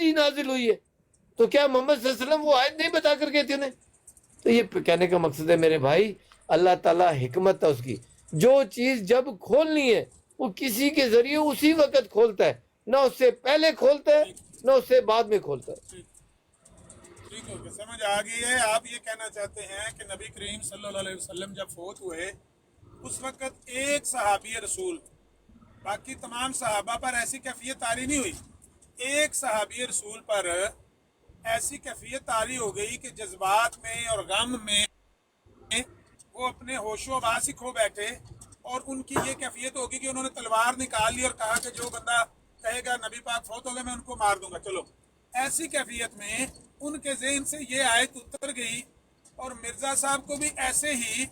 ہی نازل ہوئی ہے، تو کیا محمد صلی اللہ علیہ وسلم وہ آیت نہیں بتا کر گئے تھے انہیں؟ تو یہ کہنے کا مقصد ہے میرے بھائی، اللہ تعالیٰ حکمت ہے اس کی، جو چیز جب کھولنی ہے وہ کسی کے ذریعے اسی وقت کھولتا ہے، نہ اس سے پہلے کھولتا ہے ٹھیک نہ اس سے بعد میں کھولتا ہے۔ ٹھیک ٹھیک ہو گیا، سمجھ آ گئی ہے۔ آپ یہ کہنا چاہتے ہیں کہ نبی کریم صلی اللہ علیہ وسلم جب فوت ہوئے اس وقت ایک صحابی رسول، باقی تمام صحابہ پر ایسی کیفیت طاری نہیں ہوئی، ایک صحابی رسول پر ایسی کیفیت طاری ہو گئی کہ جذبات میں اور غم میں وہ اپنے ہوش و حواس ہی کھو بیٹھے، اور ان کی یہ کیفیت ہوگی کہ انہوں نے تلوار نکال لی اور کہا کہ جو بندہ کہے گا نبی پاک فوت ہو گئے میں ان کو مار دوں گا۔ چلو، ایسی کیفیت میں ان کے ذہن سے یہ آیت اتر گئی، اور مرزا صاحب کو بھی ایسے ہی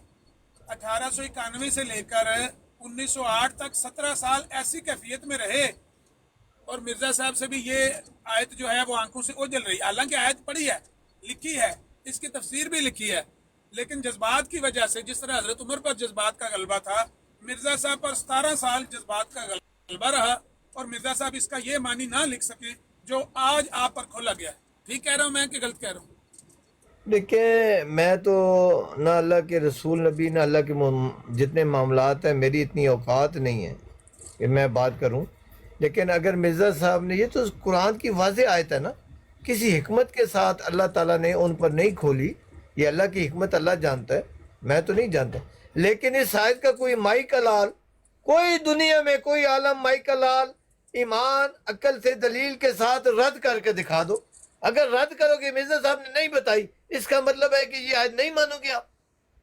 1891 سے لے کر 1908 تک 17 سال ایسی کیفیت میں رہے، اور مرزا صاحب سے بھی یہ آیت جو ہے وہ آنکھوں سے اوجھل رہی، حالانکہ آیت پڑھی ہے، لکھی ہے، اس کی تفسیر بھی لکھی ہے، لیکن جذبات کی وجہ سے، جس طرح حضرت عمر پر جذبات کا غلبہ تھا، مرزا صاحب پر 17 سال جذبات کا غلبہ رہا، اور مرزا صاحب اس کا یہ معنی نہ لکھ سکے جو آج آپ پر کھولا گیا ہے۔ ٹھیک کہہ رہا ہوں میں کہ غلط کہہ رہا ہوں؟ دیکھیں، میں تو نہ اللہ کے رسول نبی نہ اللہ کے جتنے معاملات ہیں میری اتنی اوقات نہیں ہے کہ میں بات کروں، لیکن اگر مرزا صاحب نے، یہ تو قرآن کی واضح آیت ہے نا، کسی حکمت کے ساتھ اللہ تعالیٰ نے ان پر نہیں کھولی، یہ اللہ کی حکمت اللہ جانتا ہے، میں تو نہیں جانتا، لیکن اس آیت کا کوئی مائی کا لال، کوئی دنیا میں کوئی عالم مائی کا لال ایمان عقل سے دلیل کے ساتھ رد کر کے دکھا دو۔ اگر رد کرو گے مرزا صاحب نے نہیں بتائی، اس کا مطلب ہے کہ یہ آیت نہیں مانو گے آپ۔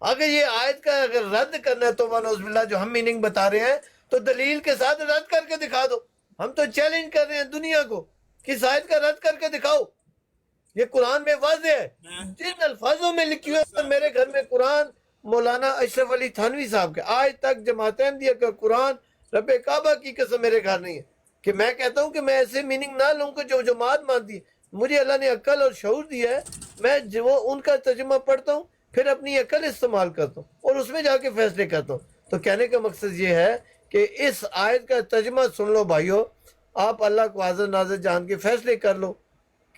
اگر یہ آیت کا اگر رد کرنا ہے تو نعوذ باللہ جو ہم میننگ بتا رہے ہیں، تو دلیل کے ساتھ رد کر کے دکھا دو۔ ہم تو چیلنج کر رہے ہیں دنیا کو کہ اس آیت کا رد کر کے دکھاؤ، یہ قرآن میں واضح ہے، جن الفاظوں میں لکھی ہوئی ہے۔ میرے گھر میں قرآن مولانا اشرف علی تھانوی صاحب کے آج تک جماعت احمدیہ کا قرآن رب کعبہ کی قسم میرے گھر نہیں ہے کہ میں کہتا ہوں کہ میں ایسے میننگ نہ لوں کہ جو جماعت مانتی ہے۔ مجھے اللہ نے عقل اور شعور دیا ہے، میں جو ان کا ترجمہ پڑھتا ہوں پھر اپنی عقل استعمال کرتا ہوں اور اس میں جا کے فیصلے کرتا ہوں۔ تو کہنے کا مقصد یہ ہے کہ اس آیت کا ترجمہ سن لو بھائیو، آپ اللہ کو حاضر ناظر جان کے فیصلے کر لو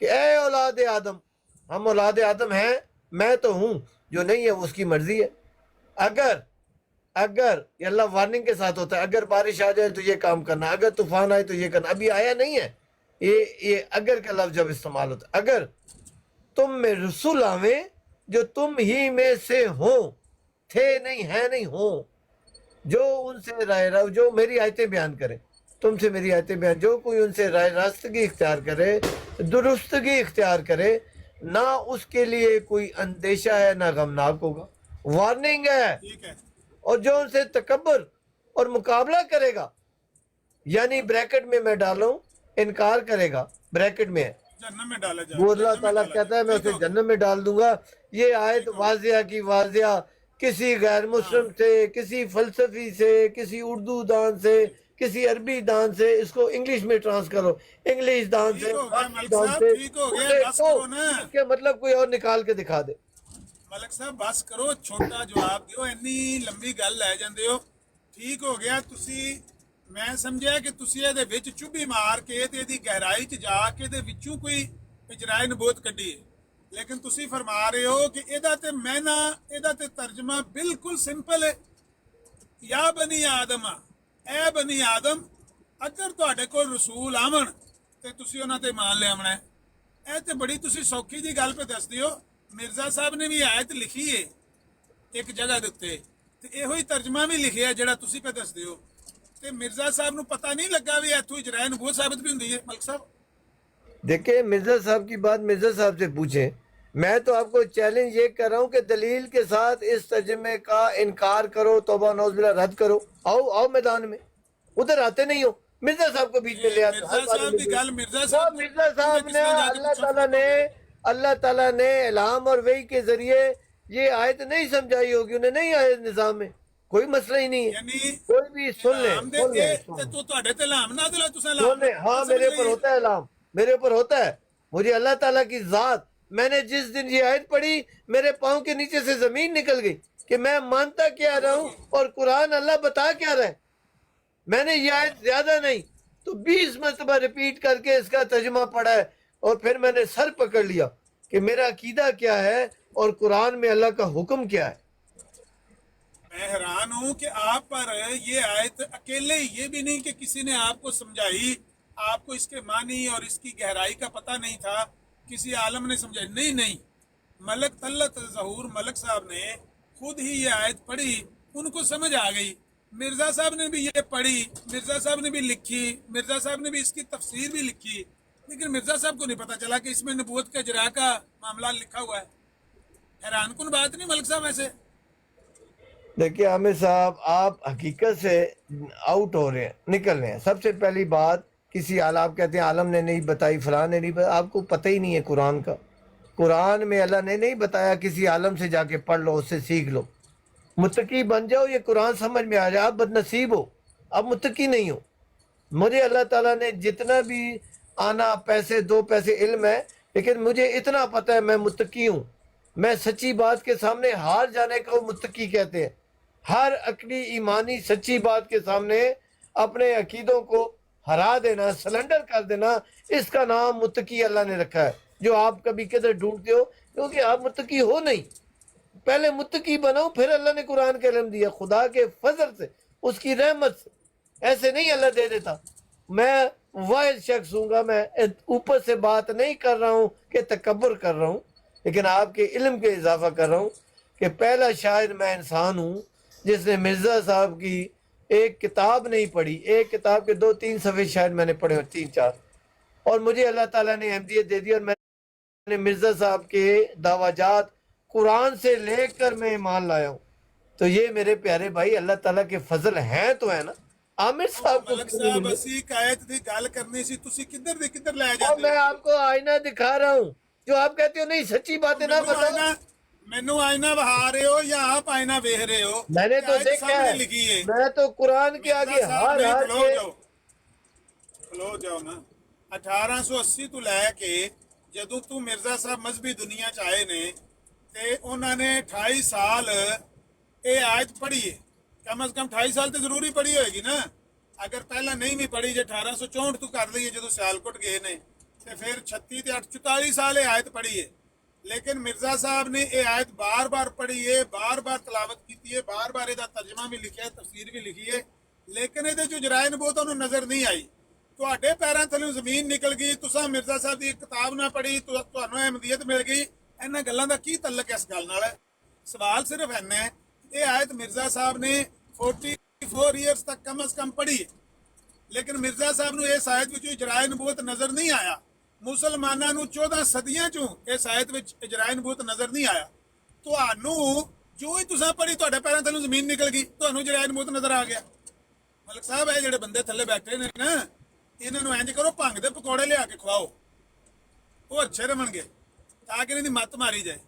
کہ اے اولاد آدم، ہم اولاد آدم ہیں، میں تو ہوں، جو نہیں ہے اس کی مرضی ہے۔ اگر یہ اللہ وارننگ کے ساتھ ہوتا ہے، اگر بارش آ جائے تو یہ کام کرنا، اگر طوفان آئے تو یہ کرنا، ابھی آیا نہیں ہے، یہ اگر کا لفظ جب استعمال ہوتا ہے، اگر تم میں رسول آویں جو تم ہی میں سے ہوں، تھے نہیں ہیں نہیں ہوں، جو ان سے رائے جو میری آیتیں بیان کرے، تم سے میری آیتیں بیان، جو کوئی ان سے رائے راستگی اختیار کرے، درستگی اختیار کرے، نہ اس کے لیے کوئی اندیشہ ہے نہ غمناک ہوگا، وارننگ ہے۔ ٹھیک ہے، اور جو ان سے تکبر اور مقابلہ کرے گا، یعنی بریکٹ میں میں ڈالوں انکار کرے گا، بریکٹ میں ہے، جہنم میں ڈالا جائے، وہ اللہ جہنم میں تعالیٰ ڈالا کہتا ہے جائے۔ میں ٹھیک اسے ہو گیا، جنت میں ڈال دوں گا۔ یہ آیت ٹھیک ہو گیا۔ واضح کی واضح کسی غیر مسلم سے، کسی فلسفی سے، کسی اردو دان سے، کسی عربی دان سے، اس کو انگلش میں ٹرانس کرو، انگلش دان سے، ٹھیک ہو گیا فارسی ملک دان صاحب، سے، ٹھیک ہو گیا، اسے بس کو کرو نا اس کے مطلب کوئی اور نکال کے دکھا دے۔ ملک صاحب، بس کرو، چھوٹا جواب دیو، اینی لمبی گل لے جاندے ہو۔ ٹھیک ہو گیا، تسی میں سمجھیا کہ تسی دے وچ چوبی مار کے تے دی گہرائی چ جا کے دے وچوں کوئی اجرائے نبوت کڈی ہے، لیکن تسی فرما رہے ہو کہ ایدا تے معنی، ایدا تے ترجمہ بالکل سمپل ہے، یا بنی آدم، اے بنی آدم، اگر تواڈے کول رسول آون تے تسی انہاں تے مان لے آونا ہے۔ اے تے بڑی تسی سوکھی جی گل پہ دس دیو۔ مرزا صاحب نے بھی آیت لکھی ہے ایک جگہ دے تے ایہو ہی ترجمہ بھی لکھیا ہے جڑا تسی پہ دس دیو، تے مرزا صاحب نو پتہ نہیں لگا بھی ایتھوں اجرائے نبوت ثابت بھی ہوندی ہے؟ ملک صاحب دیکھیں، مرزا صاحب کی بات مرزا صاحب سے پوچھیں، میں تو آپ کو چیلنج یہ کر رہا ہوں کہ دلیل کے ساتھ اس ترجمے کا انکار کرو، توبہ نعوذ باللہ رد کرو، آؤ میدان میں، ادھر آتے نہیں ہو، مرزا صاحب کو بیچ میں لے آتے ہو، ہر مرزا بات صاحب میں کی گل مرزا وہ صاحب مرزا تو صاحب کس نے طرح جا کے پوچھا؟ اللہ تعالیٰ نے الہام اور وحی کے ذریعے یہ آیت نہیں سمجھائی ہوگی، انہیں نہیں آئے نظام میں، کوئی مسئلہ ہی نہیں ہے، یعنی کوئی بھی سن لیں الہام دے سن لیں تے تو تواڈے تے الہام نہ دلا، تساں الہام سن لیں، ہاں سمجھ میرے اوپر لئی۔ ہوتا ہے الہام، میرے اوپر ہوتا ہے، مجھے اللہ تعالیٰ کی ذات، میں نے جس دن یہ آیت پڑھی میرے پاؤں کے نیچے سے زمین نکل گئی کہ میں مانتا کیا رہا ہوں اور قرآن اللہ بتا کیا رہا ہے۔ میں نے یہ آیت زیادہ نہیں تو 20 مرتبہ ریپیٹ کر کے اس کا ترجمہ پڑھا ہے، اور پھر میں نے سر پکڑ لیا کہ میرا عقیدہ کیا ہے اور قرآن میں اللہ کا حکم کیا ہے۔ میں حیران ہوں کہ آپ پر یہ آیت اکیلے ہی، یہ بھی نہیں کہ کسی نے آپ کو سمجھائی، آپ کو اس کے معنی اور اس کی گہرائی کا پتہ نہیں تھا، کسی عالم نے سمجھائی، نہیں، ملک طلت ظہور ملک صاحب نے خود ہی یہ آیت پڑھی، ان کو سمجھ آ گئی۔ مرزا صاحب نے بھی یہ پڑھی، مرزا صاحب نے بھی لکھی، مرزا صاحب نے بھی اس کی تفسیر بھی لکھی، لیکن مرزا صاحب کو نہیں پتا چلا کہ اس میں نبوت کا اجراء کا معاملہ لکھا ہوا ہے۔ حیران کن بات نہیں ملک صاحب ایسے؟ دیکھیے عامر صاحب، آپ حقیقت سے آؤٹ ہو رہے ہیں، نکل رہے ہیں۔ سب سے پہلی بات، کسی آپ کہتے ہیں عالم نے نہیں بتائی، فلاں نے نہیں بتایا، آپ کو پتہ ہی نہیں ہے قرآن کا۔ قرآن میں اللہ نے نہیں بتایا کسی عالم سے جا کے پڑھ لو، اس سے سیکھ لو، متقی بن جاؤ، یہ قرآن سمجھ میں آ جائے، آپ بدنصیب ہو، آپ متقی نہیں ہو۔ مجھے اللہ تعالیٰ نے جتنا بھی آنا پیسے دو پیسے علم ہے، لیکن مجھے اتنا پتہ ہے میں متقی ہوں۔ میں سچی بات کے سامنے ہار جانے کو متقی کہتے ہیں۔ ہر عقلی ایمانی سچی بات کے سامنے اپنے عقیدوں کو ہرا دینا، سلنڈر کر دینا، اس کا نام متقی اللہ نے رکھا ہے، جو آپ کبھی کدھر ڈھونڈتے ہو، کیونکہ آپ متقی ہو نہیں۔ پہلے متقی بنو، پھر اللہ نے قرآن کا علم دیا، خدا کے فضل سے، اس کی رحمت سے، ایسے نہیں اللہ دے دیتا۔ میں واحد شخص ہوں گا، میں اوپر سے بات نہیں کر رہا ہوں کہ تکبر کر رہا ہوں، لیکن آپ کے علم کے اضافہ کر رہا ہوں کہ پہلا شاعر میں انسان ہوں جس نے مرزا صاحب کی ایک کتاب نہیں پڑھی، ایک کتاب کے 2-3 صفحے شاید میں نے پڑھے، 3-4، اور مجھے اللہ تعالیٰ نے احمدیت دے دی، اور میں نے مرزا صاحب کے دعویٰ جات قرآن سے لے کر میں ایمان لایا ہوں۔ تو یہ میرے پیارے بھائی اللہ تعالیٰ کے فضل ہیں تو ہے نا۔ عامر صاحب کو ملک کیوں نہیں صاحب ملی؟ اسی قائد دی گل کرنی سی، تسی کدھر دے کدھر لے اور جاتے میں ہو؟ آپ کو آئینہ دکھا رہا ہوں، جو آپ کہتے ہو نہیں سچی باتیں نہ بتاؤ۔ مینو آئینہ بہا رہے ہو یا آپ آئینہ بیہ رہے ہو؟ میں نے کہ تو آیت دیکھا سامنے ہے، لکھی ہے۔ میں تو قرآن کے مرزا آگے صاحب ہار نے ہار کے کھلو جاؤ نا، 1880 تو لے کے جدوں تو مرزا صاحب مذہبی دنیا چائے نے تے انہوں نے 28 سال اے آیت پڑھی ہے، کم از کم 28 سال تو ضروری پڑھی ہوئے گی نا۔ اگر پہلا نہیں بھی پڑھی، جے 1864 تو کر لئیے جدوں سیالکوٹ گئے نے، تے پھر 36 تے 44 سال اے آیت پڑھی ہے۔ لیکن مرزا صاحب نے یہ آیت بار بار پڑھی ہے، بار بار تلاوت کی ہے، بار بار یہ ترجمہ بھی لکھا ہے، تفسیر بھی لکھی ہے، لیکن یہ جو جرائے نبوت انہوں نظر نہیں آئی۔ تواڈے پیراں تھلوں زمین نکل گئی، تساں مرزا صاحب دی کتاب نہ پڑھی، تانوں احمدیت مل گئی، انہاں گلاں دا کی تعلق ہے اس گل نال؟ سوال صرف اینا ہے، یہ آیت مرزا صاحب نے 44 ایئرز تک کم از کم پڑھی ہے، لیکن مرزا صاحب نو اس آیت وچ اجرائے نبوت نظر نہیں آیا۔ مسلماناں نو 14 صدیاں چوں اس آیت وچ اجرائے نبوت نظر نہیں آیا۔ تانوں جو ہی تساں پڑھی تواڈے پیراں تھلوں زمین نکل گئی، تانوں اجرائے نبوت نظر آ گیا۔ ملک صاحب اے جڑے بندے تھلے بیٹھے نے نا، انہاں نو انج کرو بھنگ دے پکوڑے لیا کے کھواؤ، وہ اچھے رہن گے تاکہ انہاں دی مت ماری جائے۔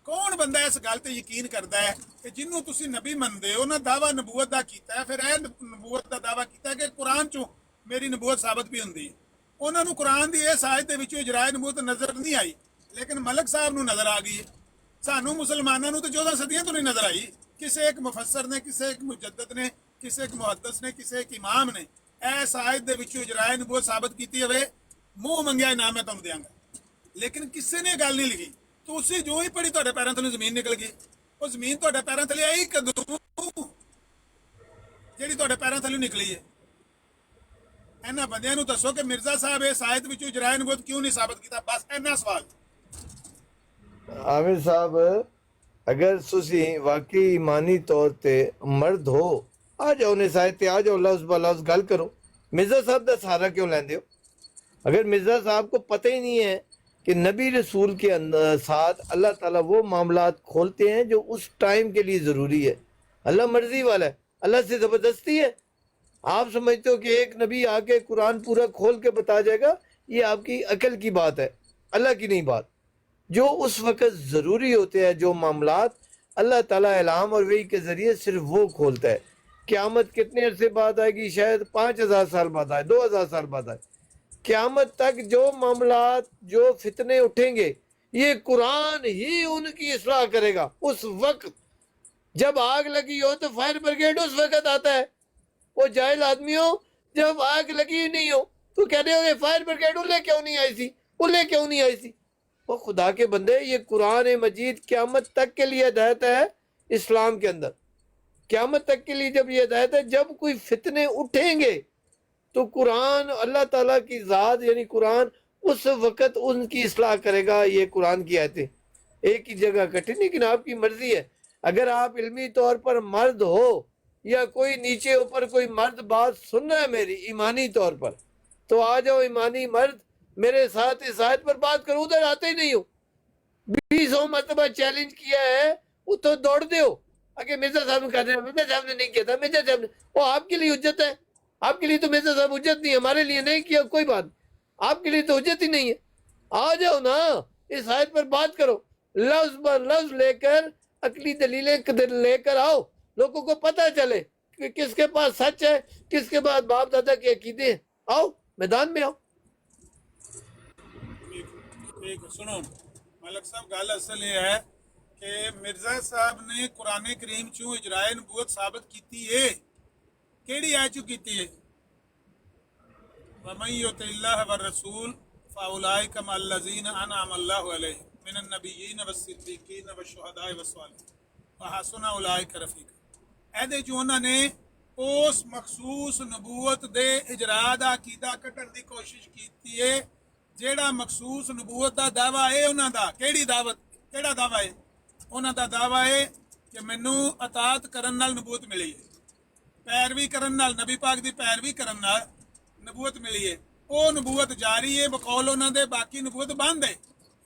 کون بندہ اس گل تے یقین کرتا ہے کہ جنوں تسی نبی مندے ہو، انہاں دعویٰ نبوت دا کیتا ہے، پھر اے نبوت دا دعویٰ کیتا ہے کہ قرآن چوں میری نبوت ثابت بھی ہوندی ہے۔ انہاں نو قرآن دی اس آیت دے وچوں اجرائے نبوت نظر نہیں آئی، لیکن ملک صاحب نو نظر آ گئی ہے۔ سانوں مسلمانوں نو تو 14 صدیاں تو نہیں نظر آئی۔ کسے ایک مفسر نے، کسے ایک مجدد نے، کسے ایک محدث نے، کسے ایک امام نے اس آیت دے وچوں اجرائے نبوت ثابت کیتی ہوئے، منہ منگیا انعام میں تم دیاں گا، لیکن کسے نے گل نہیں لکھی۔ تو اسی جو ہی پڑھی تواڈے پیراں تھلوں زمین نکل گئی۔ وہ زمین تواڈے پیراں تھلے آئی کدوں جیڑی تواڈے پیراں تھلوں نکلی ہے؟ انہاں بندیاں نو دسو کہ مرزا صاحب اس آیت وچوں اجرائے نبوت کیوں نہیں ثابت کیتا؟ بس اینا سوال۔ عامر صاحب، اگر تسی واقعی ایمانی طور تے مرد ہو، آ جاؤ نسائے تے آ جاؤ، لفظ بلفظ گل کرو، مرزا صاحب دا سہارا کیوں لیندے ہو؟ اگر مرزا صاحب کو پتہ ہی نہیں ہے کہ نبی رسول کے ساتھ اللہ تعالیٰ وہ معاملات کھولتے ہیں جو اس ٹائم کے لیے ضروری ہے، اللہ مرضی والا ہے، اللہ سے زبردستی ہے۔ آپ سمجھتے ہو کہ ایک نبی آ کے قرآن پورا کھول کے بتا جائے گا؟ یہ آپ کی عقل کی بات ہے، اللہ کی نہیں بات۔ جو اس وقت ضروری ہوتے ہیں، جو معاملات اللہ تعالیٰ الہام اور وحی کے ذریعے صرف وہ کھولتا ہے۔ قیامت کتنے عرصے بعد آئے گی؟ شاید 5000 سال بعد آئے، 2000 سال بعد آئے۔ قیامت تک جو معاملات، جو فتنے اٹھیں گے، یہ قرآن ہی ان کی اصلاح کرے گا۔ اس وقت جب آگ لگی ہو تو فائر بریگیڈ اس وقت آتا ہے۔ وہ جاہل آدمی ہو، جب آگ لگی ہی نہیں ہو تو کہتے ہو کہ فائر بریگیڈ انہیں کیوں نہیں آئی تھی؟ وہ لے کیوں نہیں آئی تھی؟ وہ خدا کے بندے، یہ قرآن مجید قیامت تک کے لیے ہدایت ہے اسلام کے اندر، قیامت تک کے لیے جب یہ ہدایت ہے، جب کوئی فتنے اٹھیں گے تو قرآن، اللہ تعالیٰ کی ذات یعنی قرآن اس وقت ان کی اصلاح کرے گا۔ یہ قرآن کی آیتیں ایک ہی جگہ کٹی، لیکن آپ کی مرضی ہے۔ اگر آپ علمی طور پر مرد ہو یا کوئی نیچے اوپر کوئی مرد بات سن رہا ہے میری ایمانی طور پر، تو آ جاؤ ایمانی مرد میرے ساتھ اس آیت پر بات کرو، ادھر آتے ہی نہیں ہو۔ 20 مرتبہ چیلنج کیا ہے، وہ تو دوڑ دے ہو اگر مرزا صاحب نے کہا دیا، مرزا صاحب نے نہیں کیا تھا، مرزا صاحب نے، وہ آپ کے لیے حجت ہے، آپ کے لیے تو مرزا صاحب حجت نہیں ہے، ہمارے لیے نہیں کیا کوئی بات، آپ کے لیے تو حجت ہی نہیں ہے۔ آ جاؤ نا اس آیت پر بات کرو، لفظ پر لفظ لے کر عقلی دلیلیں لے کر آؤ، لوگوں کو پتہ چلے کہ کس کے پاس سچ ہے، کس کے پاس باپ دادا کے عقیدے ہیں۔ آؤ میدان میں آؤ۔ ٹھیک ہے، سنو ملک صاحب، گل اصل یہ ہے کہ مرزا صاحب نے قرآن کریم چوں اجرائے نبوت ثابت کیتی ہے، کیڑی آیت چوں کیتی ہے؟ وَمَن يُطِعِ اللَّهَ وَالرَّسُولَ فَأُولَٰئِكَ مَعَ الَّذِينَ أَنْعَمَ اللَّهُ عَلَيْهِم مِّنَ النَّبِيِّينَ وَالصِّدِّيقِينَ وَالشُّهَدَاءِ وَالصَّالِحِينَ وَحَسُنَ أُولَٰئِكَ رَفِیقًا۔ ایدے جو انہوں نے اس مخصوص نبوت دے اجرا دا عقیدہ کٹن دی کوشش کیتی ہے جیڑا مخصوص نبوت دا دعویٰ ہے انہاں دا۔ کیڑی دعوت، کیڑا دعویٰ ہے انہاں دا؟ دعویٰ ہے کہ مینوں اطاعت کرن نال نبوت ملی ہے، پیروی کرن نال، نبی پاک دی پیروی کرن نال نبوت ملی ہے۔ او نبوت جاری ہے بقول انہاں دے، باقی نبوت بند ہے۔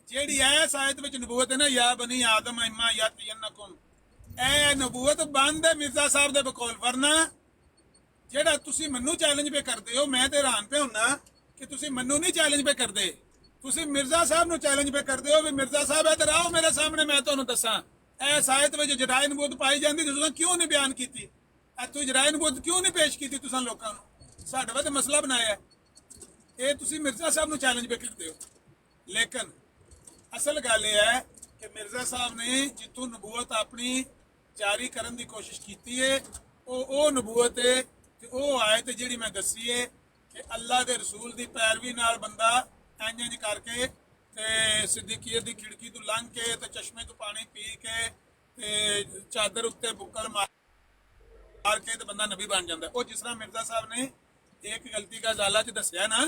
جیڑی ایس آیت وچ نبوت ہے نا، یا بنی آدم اما یاتینکم، اے نبوت بند ہے مرزا صاحب دے بقول، ورنہ جیڑا تسی منو چیلنج پہ کردے ہو، میں تے حیران پہ ہونا کہ تسی منو نہیں چیلنج پہ کردے، تسی مرزا صاحب نو چیلنج پہ کردے ہو کہ مرزا صاحب ادھر آؤ میرے سامنے، میں تانوں دساں ایس آیت وچ جرائے نبوت پائی جاندی تساں کیوں نہیں بیان کیتی؟ اتوں جرائے نبوت کیوں نہیں پیش کیتی تساں لوکاں نو؟ ساڈے واسطے مسئلہ بنایا ہے، اے تسی مرزا صاحب نو چیلنج پہ کردے ہو۔ لیکن اصل گل یہ ہے کہ مرزا صاحب نے جتوں نبوت اپنی جاری کرن دی کوشش کیتی ہے، او نبوت ہے کہ او آیت جیڑی میں دسی ہے کہ اللہ دے رسول دی پیروی نال بندہ انج کر کے تے صدیقیت دی کھڑکی تو لنگ کے تے چشمے تو پانی پی کے تے چادر اتنے بکل مار کے تے بندہ نبی بن جاندا ہے۔ او جس طرح مرزا صاحب نے ایک غلطی کا ازالہ چ دسیا نا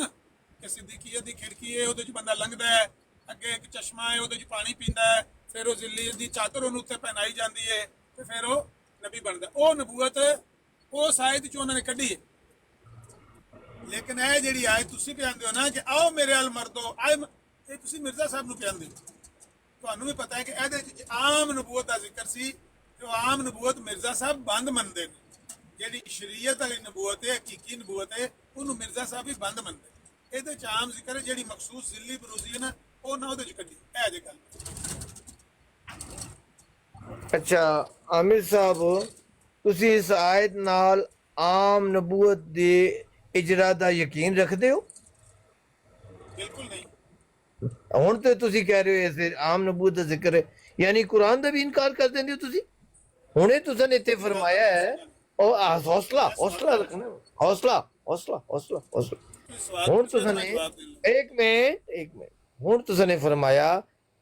کہ صدیقیت دی کھڑکی ہے، او دے وچ بندہ لنگدا ہے، اگے ایک چشمہ ہے، او دے وچ پانی پیندا ہے، پھر او ذلی دی چادر اونوں تے پہنائی جاندی ہے تے پھر او نبی بندا ہے۔ او نبوت اس آیت چ انہوں نے کڈی ہے۔ لیکن اے جیڑی آیت تسی پہ آندے ہو نا کہ آؤ میرے ال مردو، اے تسی مرزا صاحب نو پہ آندے ہو، تانوں بھی پتہ ہے کہ ایدے وچ عام نبوت دا ذکر سی، کہ عام نبوت مرزا صاحب بند مندے نے، جیڑی شریعت والی نبوت ہے، حقیقی نبوت ہے، انہوں مرزا صاحب بھی بند مندے۔ ایدے وچ عام ذکر ہے، جیڑی مخصوص ذلی بروزی ہے نا، او نہ اودے وچ کڈی، اے جے گل۔ اچھا عامر صاحب، تسی اس آیت نال عام نبوت دے اجرا دا یقین رکھدے ہو؟ بالکل نہیں۔ ہن تے تسی کہہ رہے ہو ایسے عام نبوت دا ذکر ہے، یعنی قرآن دا بھی انکار کر دیندے ہو تسی؟ ہنے تساں نے اتنے فرمایا ہے، او حوصلہ حوصلہ رکھنا، حوصلہ حوصلہ حوصلہ حوصلہ۔ ہن تساں نے ایک منٹ ہن تساں نے فرمایا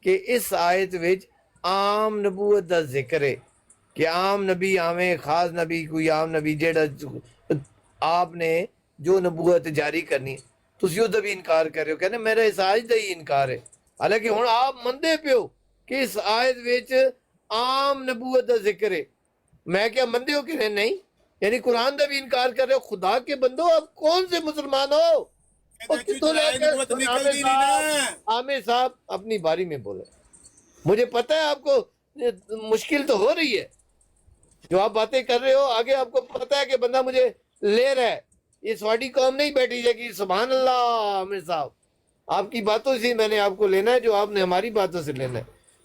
کہ اس آیت وچ عام نبوت دا ذکر ہے کہ عام نبی آویں، خاص نبی کوئی عام نبی جیڑا آپ نے جو نبوت جاری کرنی، تسی او دا بھی انکار کر رہے ہو، کہنا میرا اس آیت دا ہی انکار ہے، حالانکہ ہن آپ مندے پیو کہ اس آیت وچ عام نبوت دا ذکر ہے۔ میں کیا مندے ہو کہ نہیں؟ یعنی قرآن دا بھی انکار کر رہے ہو۔ خدا کے بندو، آپ کون سے مسلمان ہو؟ اور کتوں لے کر عامر صاحب اپنی باری میں بولے۔ مجھے پتہ ہے آپ کو مشکل تو ہو رہی ہے جو آپ باتیں کر رہے ہو، آگے آپ کو پتہ ہے کہ بندہ مجھے لے رہا ہے، یہ سواڈی قوم نہیں بیٹھی جائے گی۔ سبحان اللہ عامر صاحب، آپ کی باتوں سے میں نے آپ کو لینا ہے جو آپ نے ہماری باتوں سے لینا ہے۔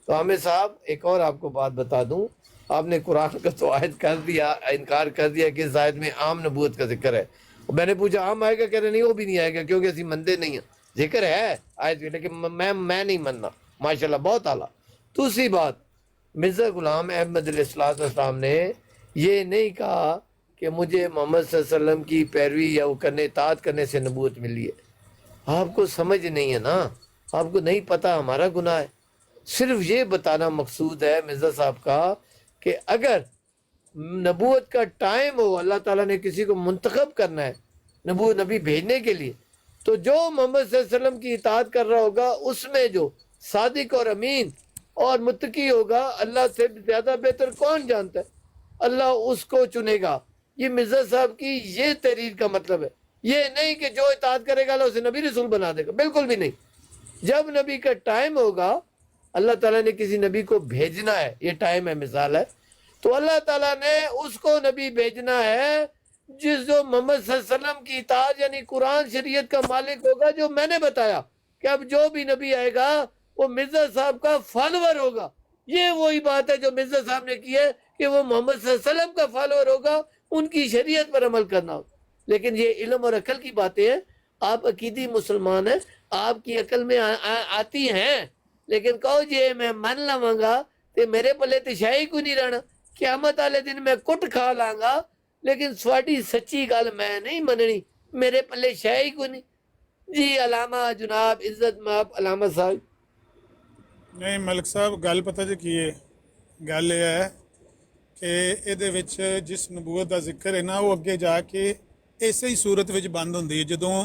تو عامر صاحب ایک اور آپ کو بات بتا دوں، آپ نے قرآن کا تو آیت کر دیا، انکار کر دیا کہ اس آیت میں عام نبوت کا ذکر ہے۔ میں نے پوچھا عام آئے گا، کہہ رہے نہیں وہ بھی نہیں آئے گا کیونکہ اسی مندے نہیں ہیں۔ ذکر ہے آیت میں، لیکن میں نہیں مننا۔ ماشاءاللہ، بہت اعلیٰ۔ دوسری بات، مرزا غلام احمد علیہ السلام نے یہ نہیں کہا کہ مجھے محمد صلی اللہ علیہ وسلم کی پیروی یا وہ کرنے، اطاعت کرنے سے نبوت ملی ہے۔ آپ کو سمجھ نہیں ہے نا، آپ کو نہیں پتا ہمارا گناہ ہے. صرف یہ بتانا مقصود ہے مرزا صاحب کا کہ اگر نبوت کا ٹائم ہو, اللہ تعالیٰ نے کسی کو منتخب کرنا ہے نبی بھیجنے کے لیے, تو جو محمد صلی اللہ علیہ وسلم کی اطاعت کر رہا ہوگا اس میں جو صادق اور امین اور متقی ہوگا, اللہ سے زیادہ بہتر کون جانتا ہے, اللہ اس کو چنے گا. یہ مرزا صاحب کی یہ تحریر کا مطلب ہے, یہ نہیں کہ جو اطاعت کرے گا اللہ اسے نبی رسول بنا دے گا, بالکل بھی نہیں. جب نبی کا ٹائم ہوگا, اللہ تعالیٰ نے کسی نبی کو بھیجنا ہے, یہ ٹائم ہے, مثال ہے, تو اللہ تعالیٰ نے اس کو نبی بھیجنا ہے جس جو محمد صلی اللہ علیہ وسلم کی اطاعت یعنی قرآن شریعت کا مالک ہوگا, جو میں نے بتایا کہ اب جو بھی نبی آئے گا وہ مرزا صاحب کا فالوور ہوگا. یہ وہی بات ہے جو مرزا صاحب نے کی ہے کہ وہ محمد صلی اللہ علیہ وسلم کا فالوور ہوگا, ان کی شریعت پر عمل کرنا ہوگا. لیکن یہ علم اور عقل کی باتیں ہیں. آپ عقیدی مسلمان ہیں, آپ کی عقل میں آتی ہیں, لیکن کہو جی میں من لواں گا تے میرے پلے تے شاہی کو نہیں رہنا, قیامت والے دن میں کٹ کھا لاں گا, لیکن سواڈی سچی گل میں نہیں مننی, میرے پلے شاہی کو نہیں. جی علامہ جناب عزت مآب علامہ صاحب. نہیں ملک صاحب, گل پتہ جی کی ہے, گل یہ ہے کہ ਇਹਦੇ ਵਿੱਚ ਜਿਸ ਨਬੂਵਤ ਦਾ ਜ਼ਿਕਰ ਹੈ ਨਾ, ਉਹ ਅੱਗੇ ਜਾ ਕੇ ਇਸੇ ਹੀ ਸੂਰਤ ਵਿੱਚ ਬੰਦ ਹੁੰਦੀ ਹੈ. ਜਦੋਂ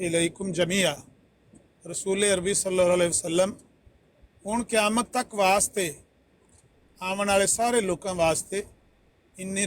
ਇਲੈਕੁਮ ਜਮੀਆ. ਰਸੂਲ ਅਰਬੀ ਸੱਲੱਲਾਹੁ ਅਲੈਹਿ ਵਸੱਲਮ ਹੁਣ ਕਿਆਮਤ ਤੱਕ ਵਾਸਤੇ, ਆਉਣ ਵਾਲੇ ਸਾਰੇ ਲੋਕਾਂ ਵਾਸਤੇ, ਇੰਨੀ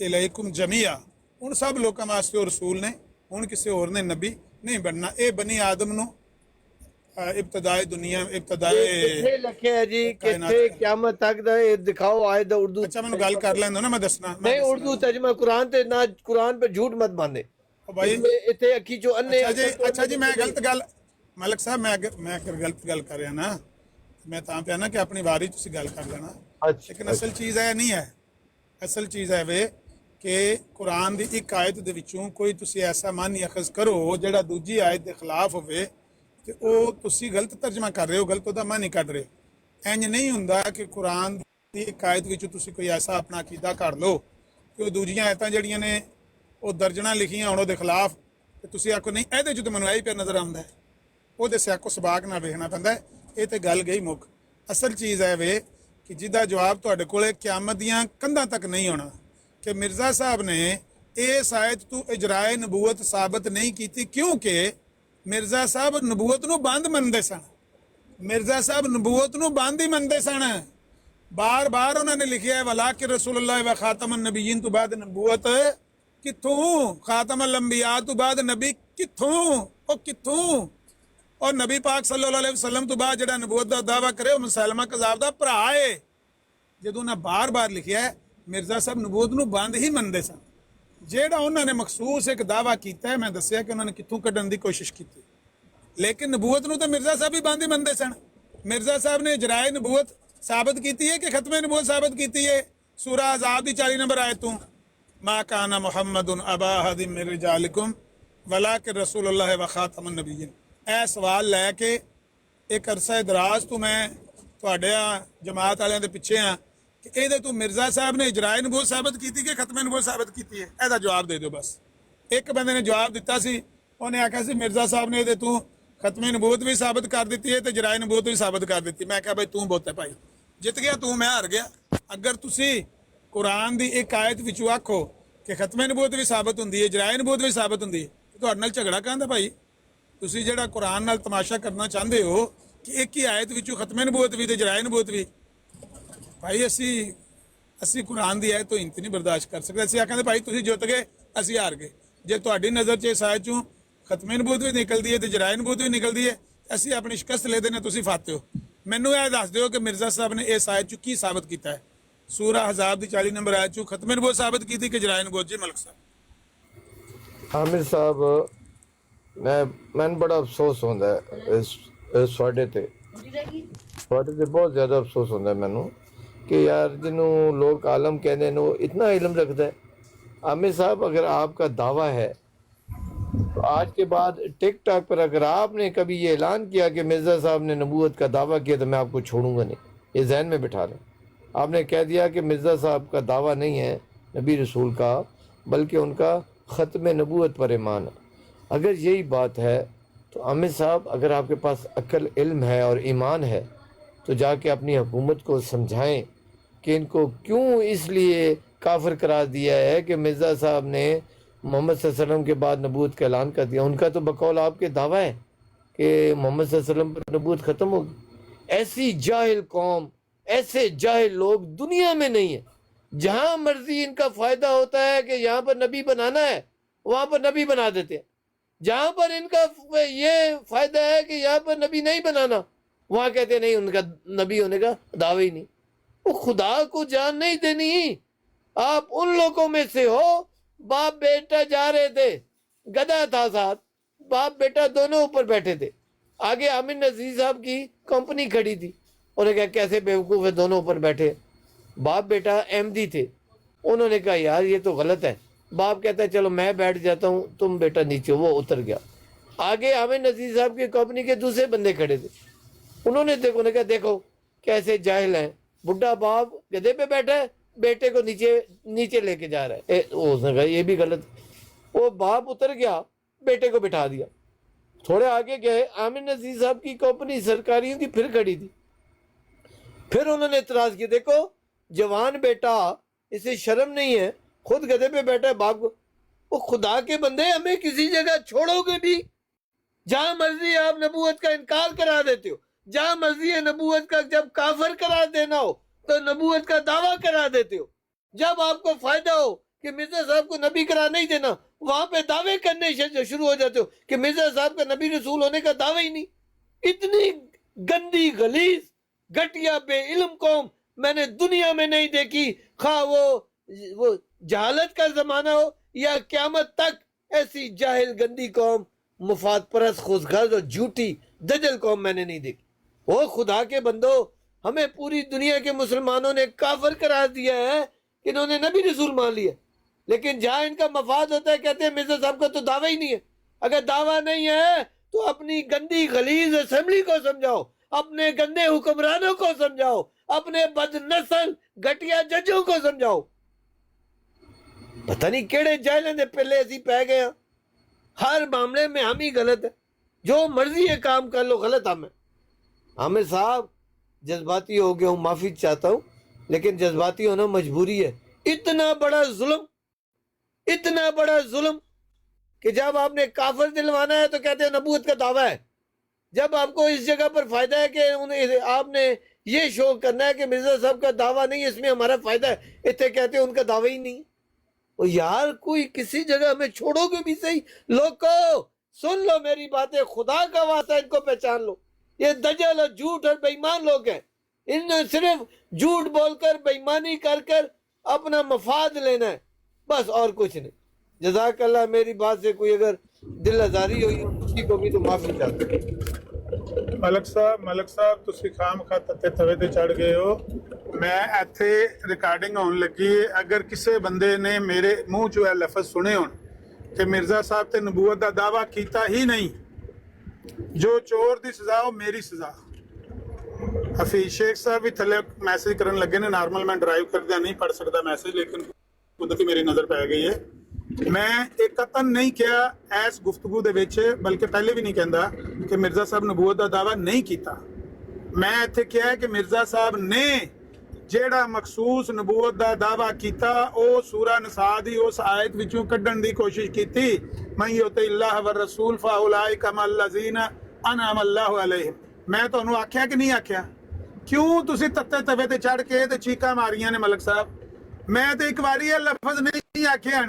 ਇਲੈਕੁਮ ਜਮੀਆ, ਹੁਣ ਸਭ ਲੋਕਾਂ ਵਾਸਤੇ ਉਹ ਰਸੂਲ ਨੇ, ਹੁਣ ਕਿਸੇ ਹੋਰ ਨੇ ਨਬੀ ਨਹੀਂ ਬਣਨਾ. ਇਹ ਬਨੀ ਆਦਮ ਨੂੰ ابتدائے دنیا ابتدائے کتنے لکھے ہیں جی, کتنے قیامت تک دا یہ دکھاؤ آئے دا اردو. اچھا میں گل کر لینا نا, میں دسنا نہیں اردو ترجمہ قرآن تے نہ, قرآن پہ جھوٹ مت باندھے بھائی. اتنے اکھی جو انے. اچھا جی میں غلط گل, ملک صاحب میں اگر غلط گل کر رہا نا, میں تاں پہ نا کہ اپنی واری تسی گل کر لینا, لیکن اصل چیز ہے نہیں ہے. اصل چیز ہے وے کہ قرآن دی ایک آیت دے وچوں کوئی تسی ایسا معنی اخذ کرو جڑا دوجی آیت دے خلاف ہوئے, کہ وہ تسی غلط ترجمہ کر رہے ہو, غلط دا معنی کر رہے ہو. انج نہیں ہوندا کہ قرآن دی ایک آیت وچوں تسی کوئی ایسا اپنا عقیدہ کر لو کہ وہ دوجیاں آیتاں جڑیاں نے وہ درجناں لکھیاں ہون دے خلاف, کہ تسی آکھو نہیں اے دے جو تے مینوں آئی پہ نظر آوندا ہے, وہ دے سیاق و سباق نہ ویکھنا پیندا ہے. یہ تے گل گئی مک. اصل چیز ہے وے کہ جہدا جواب تہاڈے کولے قیامت دیاں کندھاں تک نہیں ہونا, کہ مرزا صاحب نے اس آیت تو اجرائے نبوت ثابت نہیں کیتی, کیونکہ مرزا صاحب نبوت نو بند منتے سن. مرزا صاحب نبوت نو بند ہی منتے سن. بار بار انہوں نے لکھیا ہے ولاکن رسول اللہ و خاتم النبیین تو بعد نبوت کتھوں, خاتم الانبیاء تو بعد نبی کتھوں, او کتھوں, اور نبی پاک صلی اللہ علیہ وسلم تو بعد جڑا نبوت دا دعویٰ کرے وہ مسلمہ کذاب دا بھرا ہے. جدوں انہاں بار بار لکھیا ہے مرزا صاحب نبوت نو بند ہی منتے سن. جیڑا انہوں نے مخصوص ایک دعویٰ کیتا ہے, میں دسیا کہ انہوں نے کتوں کڈن دی کوشش کی, لیکن نبوت نو تو مرزا صاحب ہی بند ہی منتے سن. مرزا صاحب نے اجرائے نبوت ثابت کیتی ہے کہ ختم نبوت ثابت کیتی ہے. سورہ احزاب دی 40 نمبر آیتوں ما کان محمد ابا احد من رجالکم ولکن رسول اللہ و خاتم النبیین. اے سوال لے کے ایک عرصہ دراز تو میں تواڈے جماعت والوں دے پیچھے ہاں کہ اے دے تو مرزا صاحب نے اجرائے نبوت ثابت کیتی کہ ختم نبوت ثابت کیتی ہے, اے دا جواب دے دو بس. ایک بندے نے جواب دیتا سی, انہیں آکھا سی مرزا صاحب نے دے تو ختم نبوت بھی ثابت کر دیتی ہے تے اجرائے نبوت بھی ثابت کر دیتی. میں کہا بھائی تو بہت ہے بھائی, جت گیا تو, میں ہار گیا. اگر تسی قرآن دی ایک آیت وچوں آکھو کہ ختم نبوت بھی ثابت ہوندی ہے, اجرائے نبوت بھی ثابت ہوندی ہے, تو تہاڈے نال جھگڑا کہندا بھائی. تسی جڑا قرآن نال تماشا کرنا چاہندے ہو کہ ایک ہی آیت وچوں ختم نبوت بھی تے اجرائے نبوت بھی, بھائی اسی قرآن دی آیت تو انت نہیں برداشت کر سکتے. اسی آکھاں بھائی تسی جت گئے اسی ہار گئے. جے تہاڈی نظر چ اس آیت چوں ختم نبوت بھی نکلدی ہے تے اجرائے نبوت بھی نکلدی ہے, اسی اپنی شکست لے دینے, تسی فاتح ہو. مینوں یہ دس دیو کہ مرزا صاحب نے اس آیت چوں کی ثابت کیتا ہے. سورہ احزاب دی 40 نمبر آیت چوں ختم نبوت ثابت کیتی کہ اجرائے نبوت. جی ملک صاحب. عامر صاحب میں بڑا افسوس ہوتا ہے اس سواڈے تے بہت زیادہ افسوس ہوتا ہے مینوں کہ یار جنہوں لوگ عالم کہنے ہیں وہ اتنا علم رکھتا ہے. عامر صاحب اگر آپ کا دعویٰ ہے تو آج کے بعد ٹک ٹاک پر اگر آپ نے کبھی یہ اعلان کیا کہ مرزا صاحب نے نبوت کا دعویٰ کیا تو میں آپ کو چھوڑوں گا نہیں, یہ ذہن میں بٹھا لیں. آپ نے کہہ دیا کہ مرزا صاحب کا دعویٰ نہیں ہے نبی رسول کا، بلکہ ان کا ختم نبوت پر ایمان ہے۔ اگر یہی بات ہے تو عامر صاحب، اگر آپ کے پاس عقل، علم ہے اور ایمان ہے تو جا کے اپنی حکومت کو سمجھائیں کہ ان کو کیوں اس لیے کافر قرار دیا ہے کہ مرزا صاحب نے محمد صلی اللہ علیہ وسلم کے بعد نبوت کا اعلان کر دیا۔ ان کا تو بقول آپ کے دعویٰ ہے کہ محمد صلی اللہ علیہ وسلم پر نبوت ختم ہوگی۔ ایسی جاہل قوم، ایسے جاہل لوگ دنیا میں نہیں ہیں۔ جہاں مرضی ان کا فائدہ ہوتا ہے کہ یہاں پر نبی بنانا ہے، وہاں پر نبی بنا دیتے ہیں۔ جہاں پر ان کا یہ فائدہ ہے کہ یہاں پر نبی نہیں بنانا، وہاں کہتے ہیں نہیں، ان کا نبی ہونے کا دعوی نہیں۔ وہ خدا کو جان نہیں دینی۔ آپ ان لوگوں میں سے ہو، باپ بیٹا جا رہے تھے، گدھا تھا ساتھ، باپ بیٹا دونوں اوپر بیٹھے تھے، آگے عامر نذیر صاحب کی کمپنی کھڑی تھی، انہوں نے کہا کیسے بیوقوف ہے، دونوں اوپر بیٹھے۔ باپ بیٹا احمدی تھے، انہوں نے کہا یار یہ تو غلط ہے۔ باپ کہتا ہے چلو میں بیٹھ جاتا ہوں، تم بیٹا نیچے، وہ اتر گیا۔ آگے عامر نذیر صاحب کی کمپنی کے دوسرے بندے کھڑے تھے، انہوں نے کہا دیکھو کیسے جاہل ہیں، بڈھا باپ گدھے پہ بیٹھا ہے، بیٹے کو نیچے لے کے جا رہا ہے۔ اس نے کہا یہ بھی غلط۔ وہ باپ اتر گیا، بیٹے کو بٹھا دیا۔ تھوڑے آگے گئے، عامر نذیر صاحب کی کمپنی سرکاریوں کی پھر کھڑی تھی، پھر انہوں نے اعتراض کیا، دیکھو جوان بیٹا، اسے شرم نہیں ہے، خود گدھے پہ بیٹھا ہے، باپ کو۔ وہ خدا کے بندے، ہمیں کسی جگہ چھوڑو گے بھی؟ جہاں مرضی آپ نبوت کا انکار کرا دیتے ہو، جہاں مرضی ہے نبوت کا جب کافر قرار دینا ہو تو نبوت کا دعویٰ کرا دیتے ہو۔ جب آپ کو فائدہ ہو کہ مرزا صاحب کو نبی قرار نہیں دینا، وہاں پہ دعوے کرنے شروع ہو جاتے ہو کہ مرزا صاحب کا نبی رسول ہونے کا دعویٰ ہی نہیں۔ اتنی گندی، غلیظ، گھٹیا، بے علم قوم میں نے دنیا میں نہیں دیکھی، خواہ وہ جہالت کا زمانہ ہو یا قیامت تک۔ ایسی جاہل گندی قوم، مفاد پرست، خودغرض اور جھوٹی دجل قوم میں نے نہیں دیکھی۔ وہ خدا کے بندو، ہمیں پوری دنیا کے مسلمانوں نے کافر قرار دیا ہے کہ انہوں نے نبی رسول مان لیا، لیکن جہاں ان کا مفاد ہوتا ہے کہتے ہیں مرزا صاحب کا تو دعویٰ ہی نہیں ہے۔ اگر دعویٰ نہیں ہے تو اپنی گندی غلیظ اسمبلی کو سمجھاؤ، اپنے گندے حکمرانوں کو سمجھاؤ، اپنے بد نسل گھٹیا ججوں کو سمجھاؤ۔ پتہ نہیں کیڑے جاہلیں دے پہلے ایسی پہ گئے ہیں، ہر معاملے میں ہم ہی غلط ہے، جو مرضی ہے کام کر لو، غلط ہم ہے۔ عامر صاحب جذباتی ہو گیا ہوں، معافی چاہتا ہوں، لیکن جذباتی ہونا مجبوری ہے۔ اتنا بڑا ظلم، اتنا بڑا ظلم کہ جب آپ نے کافر دلوانا ہے تو کہتے ہیں نبوت کا دعویٰ ہے، جب آپ کو اس جگہ پر فائدہ ہے کہ آپ نے یہ شو کرنا ہے کہ مرزا صاحب کا دعویٰ نہیں، اس میں ہمارا فائدہ ہے، اتنے کہتے ہیں ان کا دعویٰ ہی نہیں۔ اور یار کوئی کسی جگہ میں چھوڑو گے بھی صحیح۔ لوگو سن لو میری باتیں، خدا کا واسطہ ان کو پہچان لو۔ یہ دجل اور جھوٹ اور بے ایمان لوگ ہیں، ان نے صرف جھوٹ بول کر، بے ایمانی کر کر اپنا مفاد لینا ہے، بس اور کچھ نہیں۔ جزاک اللہ۔ میری بات سے کوئی اگر دل آزاری ہوئی کسی کو بھی تو معافی چاہتا ہوں۔ ملک صاحب تسی خام خواہ تتے توے تے چڑھ گئے ہو۔ میں ایتھے ریکارڈنگ ہون لگی، اگر کسے بندے نے میرے منہ جو ہے لفظ سنے ہون کہ مرزا صاحب تے نبوت دا دعویٰ کیتا ہی نہیں، جو چور دی سزا ہو میری سزا۔ حفیظ شیخ صاحب بھی تھلے میسج کرن لگے نے، نارمل میں ڈرائیو کردیا نہیں پڑھ سکتا میسج، لیکن قدرتی میری نظر پہ گئی ہے۔ میں ایک قطن نہیں کیا ایس گفتگو دے وچ، بلکہ پہلے بھی نہیں کہندا کہ مرزا صاحب نبوت دا دعویٰ نہیں کیتا۔ میں ایتھے کیا ہے کہ مرزا صاحب نے جیڑا مخصوص نبوت دا دعویٰ کیتا او سورہ نساء دی اس آیت وچوں کڈن دی کوشش کیتی، من یطع اللہ والرسول فاولئک مع الذین انعم اللہ علیہم۔ میں تانوں آکھیا کہ نہیں آکھیا؟ کیوں تسی تتے توے تے چڑھ کے تے چیکاں ماریاں نے ملک صاحب؟ میں تے ایک واری یہ لفظ نہیں آکھیا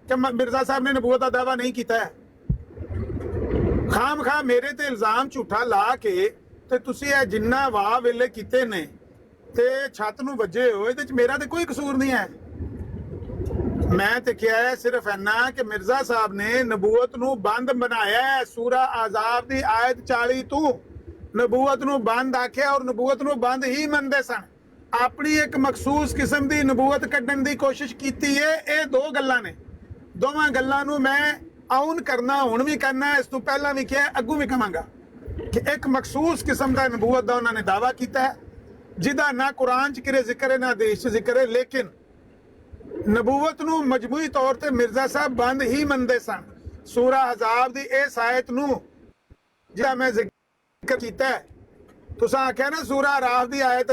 کہ مرزا صاحب نے نبوت دا دعویٰ نہیں کیتا ہے۔ خام خواہ میرے تے الزام جھوٹا لا کے تے تسی اے جنہ واہ ویلے کیتے نے تے چھت نو وجے ہوئے تے میرا تے کوئی قصور نہیں ہے۔ میں تے کیا ہے صرف اینا کہ مرزا صاحب نے نبوت نو بند بنایا ہے، سورہ احزاب دی آیت 40 تو نبوت نو بند آکھیا، اور نبوت نو بند ہی مندے سن، اپنی ایک مخصوص قسم دی نبوت کڈن دی کوشش کیتی ہے۔ اے دو گلاں نے، دوواں گلاں نو میں آن کرنا، ہن بھی کرنا، اس تو پہلا بھی کیا، اگوں بھی کہاں گا کہ ایک مخصوص قسم دا نبوت دا انہوں نے دعویٰ کیتا ہے، ਜਿਹਦਾ ਨਾ ਕੁਰਾਨ 'ਚ ਕਿਰੇ ਜ਼ਿਕਰ ਹੈ ਨਾ ਹਦੀਸ 'ਚ ਜ਼ਿਕਰ ਹੈ, ਲੇਕਿਨ ਨਬੂਵਤ ਨੂੰ ਮਜਮੂਈ ਤੌਰ ਤੇ ਮਿਰਜ਼ਾ ਸਾਹਿਬ ਬੰਦ ਹੀ ਮੰਨਦੇ ਸਨ। ਸੂਰਾ ਹਜ਼ਾਬ ਦੀ ਇਸ ਆਇਤ ਨੂੰ ਜਿਹੜਾ ਮੈਂ ਜ਼ਿਕਰ ਕੀਤਾ ਹੈ, ਤੁਸੀਂ ਆਖਿਆ ਨਾ ਸੂਰਾ ਅਰਾਫ ਦੀ ਆਇਤ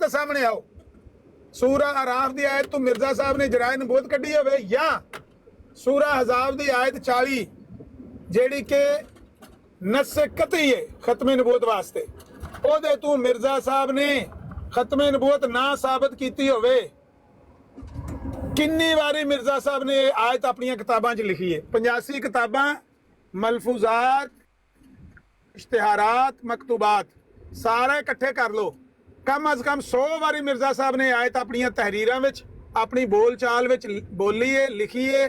ਤੇ ਸਾਹਮਣੇ ਆਓ। ਸੂਰਾ ਅਰਾਫ ਦੀ ਆਇਤ ਤੋਂ ਮਿਰਜ਼ਾ ਸਾਹਿਬ ਨੇ ਜਰਾਏ ਨਬੂਵਤ ਕੱਢੀ ਹੋਵੇ, ਜਾਂ ਸੂਰਾ ਹਜ਼ਾਬ ਦੀ ਆਇਤ 40 ਜਿਹੜੀ ਕਿ ਨਸ ਕਤਈ ਹੈ ਖਤਮੇ ਨਬੂਵਤ ਵਾਸਤੇ, ਉਹਦੇ ਤੋਂ ਮਿਰਜ਼ਾ ਸਾਹਿਬ ਨੇ ਖਤਮੇ ਨਬੂਵਤ ਨਾ ਸਾਬਤ ਕੀਤੀ ਹੋਵੇ। ਕਿੰਨੀ ਵਾਰੀ ਮਿਰਜ਼ਾ ਸਾਹਿਬ ਨੇ ਆਇਤ ਆਪਣੀਆਂ ਕਿਤਾਬਾਂ 'ਚ ਲਿਖੀ ਹੈ, 85 ਕਿਤਾਬਾਂ, ਮਲਫੂਜ਼ਾਤ, ਇਸ਼ਤਿਹਾਰਾਤ, ਮਕਤੂਬਾਤ ਸਾਰੇ ਇਕੱਠੇ ਕਰ ਲਓ। ਕਮ ਅਜ਼ ਕਮ 100 ਵਾਰੀ ਮਿਰਜ਼ਾ ਸਾਹਿਬ ਨੇ ਆਇਤ ਆਪਣੀਆਂ ਤਹਿਰੀਰਾਂ ਵਿੱਚ ਆਪਣੀ ਬੋਲ ਚਾਲ ਵਿੱਚ ਬੋਲੀ ਹੈ, ਲਿਖੀ ਹੈ।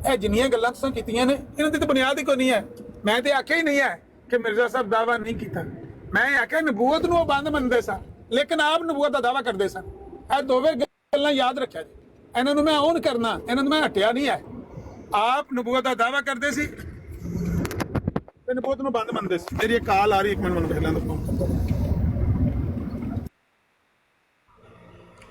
ਇਹ ਜਿੰਨੀਆਂ ਗੱਲਾਂ ਤੁਸੀਂ ਕੀਤੀਆਂ ਨੇ ਇਹਨਾਂ ਦੀ ਤਾਂ ਬੁਨਿਆਦ ਹੀ ਕੋਈ ਨਹੀਂ ਹੈ। ਮੈਂ ਤੇ ਆਖਿਆ ਹੀ ਨਹੀਂ ਹੈ ਕਿ ਮਿਰਜ਼ਾ ਸਾਹਿਬ ਦਾਵਾ ਨਹੀਂ ਕੀਤਾ, ਮੈਂ ਆਖਿਆ ਨਬੂਵਤ ਨੂੰ ਉਹ ਬੰਦ ਮੰਨਦੇ ਸਨ, ਲੇਕਿਨ ਆਪ ਨਬੂਵਤ ਦਾ ਦਾਵਾ ਕਰਦੇ ਸਨ। ਇਹ ਦੋਵੇਂ ਗੱਲਾਂ ਯਾਦ ਰੱਖਿਆ ਜੀ, ਇਹਨਾਂ ਨੂੰ ਮੈਂ ਔਨ ਕਰਨਾ, ਇਹਨਾਂ ਨੂੰ ਮੈਂ ਹਟਿਆ ਨਹੀਂ ਹੈ। ਆਪ ਨਬੂਵਤ ਦਾ ਦਾਵਾ ਕਰਦੇ ਸੀ ਤੇ ਨਬੂਵਤ ਨੂੰ ਬੰਦ ਮੰਨਦੇ ਸੀ। ਮੇਰੀ ਕਾਲ ਆ ਰਹੀ, ਇੱਕ ਮਿੰਟ ਮੈਨੂੰ ਪਹਿਲਾਂ ਦਾ ਫੋਨ ਕਰਦਾ।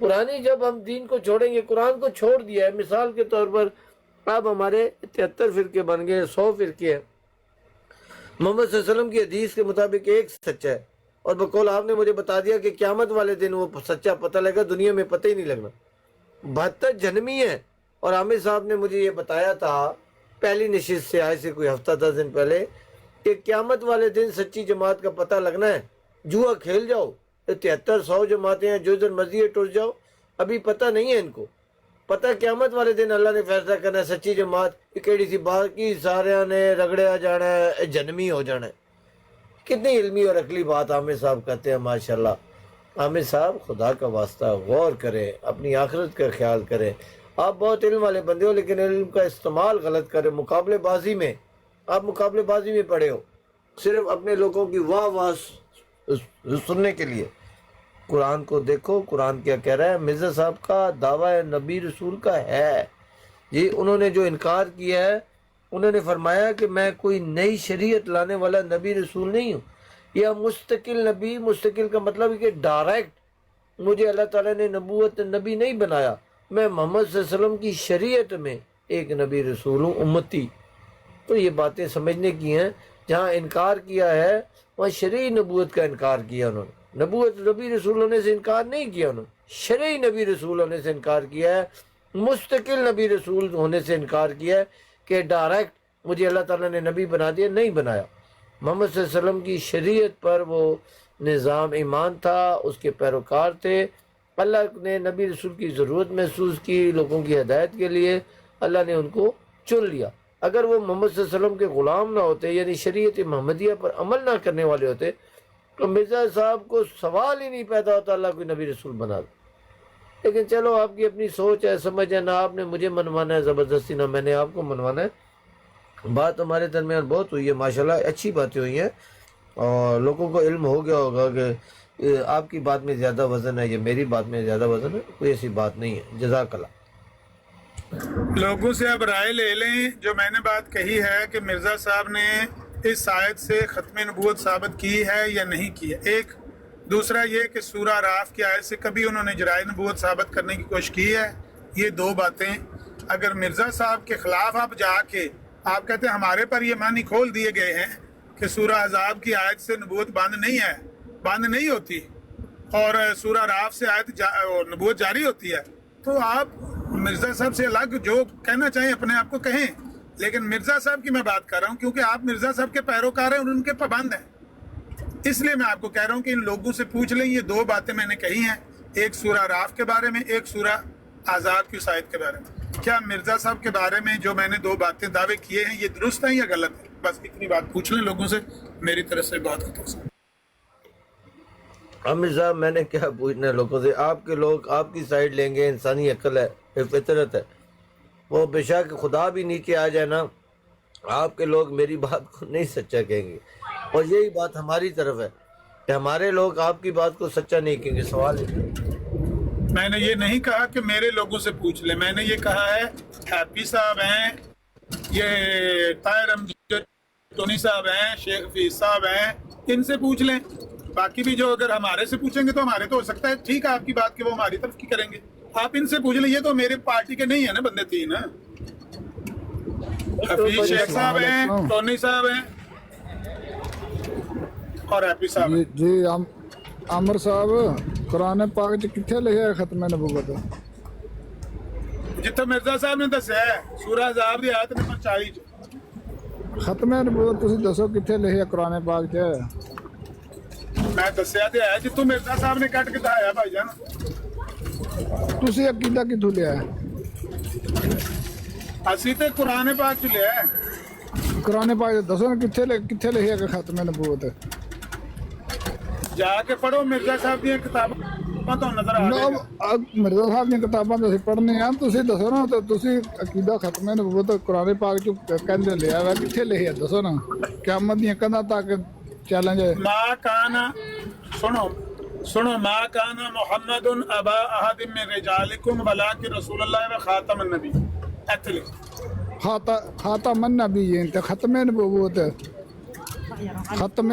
پرانی جب ہم دین کو چھوڑیں گے، قرآن کو چھوڑ دیا ہے، مثال کے طور پر اب ہمارے 73 فرقے بن گئے، 100 فرقے ہیں، محمد صلی اللہ علیہ وسلم کی حدیث کے مطابق ایک سچا ہے، اور بقول آپ نے مجھے بتا دیا کہ قیامت والے دن وہ سچا پتہ لگا، دنیا میں پتہ ہی نہیں لگنا۔ 72 جنمی ہے، اور عامر صاحب نے مجھے یہ بتایا تھا پہلی نشست سے، آج سے کوئی ہفتہ 10 دن پہلے، کہ قیامت والے دن سچی جماعت کا پتہ لگنا ہے۔ جوا کھیل جاؤ، 73 100 جماعتیں ہیں، جو ادھر مرضی ہے ٹر جاؤ، ابھی پتہ نہیں ہے ان کو۔ پتہ قیامت والے دن اللہ نے فیصلہ کرنا ہے سچی جماعت کیڑی سی، باقی سارے نے رگڑیا جانا ہے، جنمی ہو جانا ہے۔ کتنی علمی اور عقلی بات عامر صاحب کہتے ہیں، ماشاءاللہ۔ عامر صاحب خدا کا واسطہ غور کریں، اپنی آخرت کا خیال کریں۔ آپ بہت علم والے بندے ہو، لیکن علم کا استعمال غلط کریں۔ مقابلے بازی میں آپ مقابلے بازی میں پڑے ہو، صرف اپنے لوگوں کی واہ واہ سننے کے لیے۔ قرآن کو دیکھو، قرآن کیا کہہ رہا ہے۔ مرزا صاحب کا دعویٰ نبی رسول کا ہے جی، انہوں نے جو انکار کیا ہے، انہوں نے فرمایا کہ میں کوئی نئی شریعت لانے والا نبی رسول نہیں ہوں، یا مستقل نبی۔ مستقل کا مطلب ہے کہ ڈائریکٹ مجھے اللہ تعالیٰ نے نبوت نبی نہیں بنایا، میں محمد صلی اللہ علیہ وسلم کی شریعت میں ایک نبی رسول ہوں، امتی۔ تو یہ باتیں سمجھنے کی ہیں۔ جہاں انکار کیا ہے وہاں شرعی نبوت کا انکار کیا انہوں نے، نبوت نبی رسول ہونے سے انکار نہیں کیا انہوں نے، شرعی نبی رسول ہونے سے انکار کیا ہے، مستقل نبی رسول ہونے سے انکار کیا ہے کہ ڈائریکٹ مجھے اللہ تعالیٰ نے نبی بنا دیا، نہیں بنایا۔ محمد صلی اللہ علیہ وسلم کی شریعت پر وہ نظام ایمان تھا، اس کے پیروکار تھے۔ اللہ نے نبی رسول کی ضرورت محسوس کی لوگوں کی ہدایت کے لیے، اللہ نے ان کو چن لیا۔ اگر وہ محمد صلی اللہ علیہ وسلم کے غلام نہ ہوتے، یعنی شریعت محمدیہ پر عمل نہ کرنے والے ہوتے، تو مرزا صاحب کو سوال ہی نہیں پیدا ہوتا اللہ کوئی نبی رسول بنا دے۔ لیکن چلو، آپ کی اپنی سوچ ہے، سمجھ ہے، نہ آپ نے مجھے منوانا ہے زبردستی، نہ میں نے آپ کو منوانا ہے۔ بات ہمارے درمیان بہت ہوئی ہے، ماشاءاللہ اچھی باتیں ہوئی ہیں، اور لوگوں کو علم ہو گیا ہوگا کہ آپ کی بات میں زیادہ وزن ہے یا میری بات میں زیادہ وزن ہے، کوئی ایسی بات نہیں ہے۔ جزاک اللہ۔ لوگوں سے اب رائے لے لیں۔ جو میں نے بات کہی ہے کہ مرزا صاحب نے اس آیت سے ختم نبوت ثابت کی ہے یا نہیں کی ہے، ایک۔ دوسرا یہ کہ سورہ اعراف کی آیت سے کبھی انہوں نے جرائے نبوت ثابت کرنے کی کوشش کی ہے۔ یہ دو باتیں اگر مرزا صاحب کے خلاف آپ جا کے آپ کہتے ہیں ہمارے پر یہ معنی کھول دیے گئے ہیں کہ سورہ احزاب کی آیت سے نبوت بند نہیں ہے، بند نہیں ہوتی، اور سورہ اعراف سے آیت نبوت جاری ہوتی ہے، تو آپ مرزا صاحب سے الگ جو کہنا چاہیں اپنے آپ کو کہیں، لیکن مرزا صاحب کی میں بات کر رہا ہوں کیونکہ آپ مرزا صاحب کے پیروکار ہیں اور ان کے پابند ہیں، اس لیے میں آپ کو کہہ رہا ہوں کہ ان لوگوں سے پوچھ لیں۔ یہ دو باتیں میں نے کہی ہیں، ایک سورہ اعراف کے بارے میں، ایک سورہ احزاب کی اس آیت کے بارے میں۔ کیا مرزا صاحب کے بارے میں جو میں نے دو باتیں دعوے کیے ہیں یہ درست ہیں یا غلط ہیں؟ بس اتنی بات پوچھ لیں لوگوں سے، میری طرف سے بات ختم۔ عامر صاحب، میں نے کیا پوچھنا ہے لوگوں سے؟ آپ کے لوگ آپ کی سائڈ لیں گے، انسانی عقل ہے، فطرت ہے، وہ بے شک خدا بھی نیچے آ جائے نا، آپ کے لوگ میری بات کو نہیں سچا کہیں گے، اور یہی بات ہماری طرف ہے کہ ہمارے لوگ آپ کی بات کو سچا نہیں کہیں گے۔ سوال ہے، میں نے یہ نہیں کہا کہ میرے لوگوں سے پوچھ لیں، میں نے یہ کہا ہے ہیپی صاحب ہیں، یہ طاہر امجد ٹونی صاحب ہیں، شیخ حفیظ صاحب ہیں، ان سے پوچھ لیں۔ باقی بھی جو اگر ہمارے سے پوچھیں گے تو ہمارے تو ہو سکتا ہے ٹھیک ہے آپ کی بات کہ وہ ہماری طرف کی کریں گے، آپ ان سے پوچھ لیں۔ یہ تو میرے پارٹی کے نہیں ہیں نا بندے، تین ہیں، حفیظ شیخ صاحب ہیں، ٹونی صاحب ہیں اور ہیپی صاحب ہیں۔ جی عامر صاحب، قرآن پاک چ کتنے لکھا ہے ختم نبوت؟ جتنے مرزا صاحب نے دسیا ہے سورہ احزاب کی آیت نمبر 40 ختم نبوت تسی دسو کتنے لکھا قرآن پاک چ؟ میں دسیا تو ہے جتوں مرزا صاحب نے کٹ کے دکھایا بھائی جان۔ تسی عقیدہ کتوں لیا ہے؟ اسی تے قرآن پاک چ لیا ہے۔ قرآن پاک دسو نا کتنے لکھا کہ ختم نبوت؟ جا کے پڑھو مرزا صاحب دی کتاباں تو نظر آ جائے گا۔ مرزا صاحب دی کتاباں تو اسی پڑھنے ہیں، تسی دسو نا، تو تسی عقیدہ ختم نبوت قرآن پاک چ کہندے لیا ہے، کتنے لکھا دسو نا، قیامت دی کندا تک چیلنج ہے۔ ما کانا سنو ما کانا محمد ابا احد من رجالکم ولکن رسول اللہ و خاتم النبی، ایتھے لکھ خاتم النبیین تے ختم نبوت ਖਤਮ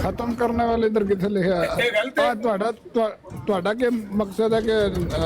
ਖਤਮ ਕਰਨ ਵਾਲੇ ਇਧਰ ਕਿੱਥੇ ਲਿਖਿਆ ਹੈ? ਇਹ ਗਲਤ ਹੈ। ਤੁਹਾਡਾ ਕੀ ਮਕਸਦ ਹੈ ਕਿ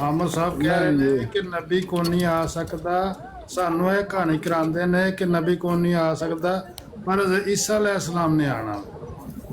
ਆਮਰ ਸਾਹਿਬ ਕਹਿ ਰਹੇ ਨੇ ਕਿ ਨਬੀ ਕੋ ਨਹੀਂ ਆ ਸਕਦਾ, ਸਾਨੂੰ ਇਹ ਕਹਾਣੀ ਕਰਾਉਂਦੇ ਨੇ ਕਿ ਨਬੀ ਕੋ ਨਹੀਂ ਆ ਸਕਦਾ, ਪਰ ਈਸਾ ਅਲੈਹਿਸਲਾਮ ਨੇ ਆਣਾ।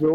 ਜੋ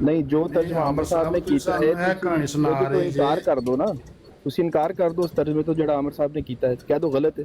ਨਹੀਂ ਜੋ ਤਰਜਮਾ ਅਹਮਦ ਸਾਹਿਬ ਨੇ ਕੀਤਾ ਹੈ, ਇਹ ਕਹਾਣੀ ਸੁਣਾ ਤੁਸੀਂ ਰਹੇ ਇਨਕਾਰ ਜੀ। ਕਰ ਦੋ ਨਾ, ਤੁਸੀਂ ਇਨਕਾਰ ਕਰ ਦੋ ਉਸ ਤਰਜਮੇ ਤੋਂ ਜਿਹੜਾ ਅਹਮਦ ਸਾਹਿਬ ਨੇ ਕੀਤਾ ਹੈ, ਕਹਿ ਦੋ ਗਲਤ ਹੈ।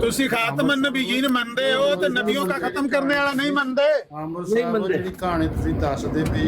ਤੁਸੀਂ ਖਾਤਮਨ ਨਬੀyin ਮੰਨਦੇ ਹੋ ਤੇ ਨਬੀਆਂ ਦਾ ਖਤਮ ਕਰਨੇ ਵਾਲਾ ਨਹੀਂ ਮੰਨਦੇ। ਆਮਰ ਸਾਹਿਬ ਜਿਹੜੀ ਕਹਾਣੀ ਤੁਸੀਂ ਦੱਸਦੇ ਪਏ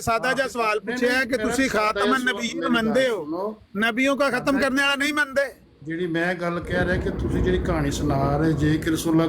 ਸਾਦਾ ਜਿਹਾ ਸਵਾਲ ਪੁੱਛਿਆ ਕਿ ਤੁਸੀਂ ਖਾਤਮਨ ਨਬੀyin ਮੰਨਦੇ ਹੋ, ਨਬੀਆਂ ਦਾ ਖਤਮ ਕਰਨੇ ਵਾਲਾ ਨਹੀਂ ਮੰਨਦੇ। ਜਿਹੜੀ ਮੈਂ ਗੱਲ ਕਹਿ ਰਿਹਾ ਕਿ ਤੁਸੀਂ ਜਿਹੜੀ ਕਹਾਣੀ ਸੁਣਾ ਰਹੇ ਜੇ ਕਿ ਰਸੂਲullah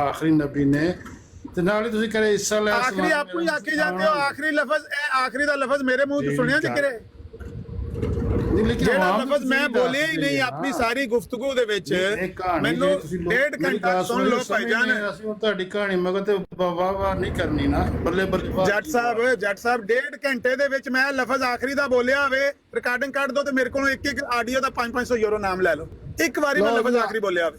ਆਖਰੀ ਨਬੀ ਨੇ, ਤੇ ਨਾਲ ਹੀ ਤੁਸੀਂ ਕਹ ਰਹੇ ਈਸਾ ਅਲੈਹਿਸਲਾਮ ਆਖਰੀ ਆਪੂ ਹੀ ਆਖੀ ਜਾਂਦੇ ਹੋ, ਆਖਰੀ ਲਫ਼ਜ਼ ਇਹ ਆਖਰੀ ਦਾ ਲਫ਼ਜ਼ ਮੇਰੇ ਮੂੰਹ ਤੋਂ ਸੁਣਿਆ ਜਿਕਰੇ ਜਿਹੜਾ ਲਫ਼ਜ਼ ਮੈਂ ਬੋਲਿਆ ਹੀ ਨਹੀਂ ਆਪਣੀ ਸਾਰੀ ਗੁਫ਼ਤਗੂ ਦੇ ਵਿੱਚ। ਮੈਨੂੰ 1.5 ਘੰਟਾ ਸੁਣ ਲਓ ਭਾਈਜਾਨ, ਅਸੀਂ ਤੁਹਾਡੀ ਕਹਾਣੀ ਮਗਰ ਤੇ ਵਾਹ ਨਹੀਂ ਕਰਨੀ ਨਾ, ਬੱਲੇ ਬੱਲੇ। ਜੱਟ ਸਾਹਿਬ 1.5 ਘੰਟੇ ਦੇ ਵਿੱਚ ਮੈਂ ਲਫ਼ਜ਼ ਆਖਰੀ ਦਾ ਬੋਲਿਆ ਹੋਵੇ, ਰਿਕਾਰਡਿੰਗ ਕੱਢ ਦੋ ਤੇ ਮੇਰੇ ਕੋਲੋਂ ਇੱਕ ਆਡੀਓ ਦਾ 500 ਯੂਰੋ ਨਾਮ ਲੈ ਲਓ, ਇੱਕ ਵਾਰੀ ਮੈਂ ਲਫ਼ਜ਼ ਆਖਰੀ ਬੋਲਿਆ ਹੋਵੇ।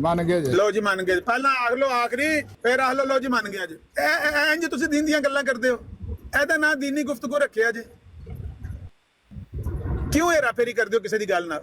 ਮੰਨ ਗਏ ਜੇ? ਲਓ ਜੀ ਮੰਨ ਗਏ, ਪਹਿਲਾਂ ਆਖ ਲਓ ਆਖਰੀ, ਫਿਰ ਆਖ ਲਓ ਜੀ ਮੰਨ ਗਿਆ ਜੀ। ਇੰਜ ਤੁਸੀਂ ਦੀਨ ਦੀਆਂ ਗੱਲਾਂ ਕਰਦੇ ਹੋ, ਇਹਦਾ ਨਾਂ ਦੀਨੀ ਗੁਫ਼ਤਗੂ ਰੱਖਿਆ ਜੇ, ਕਿਉਂ ਹੇਰਾਫੇਰੀ ਕਰਦੇ ਹੋ ਕਿਸੇ ਦੀ ਗੱਲ ਨਾਲ?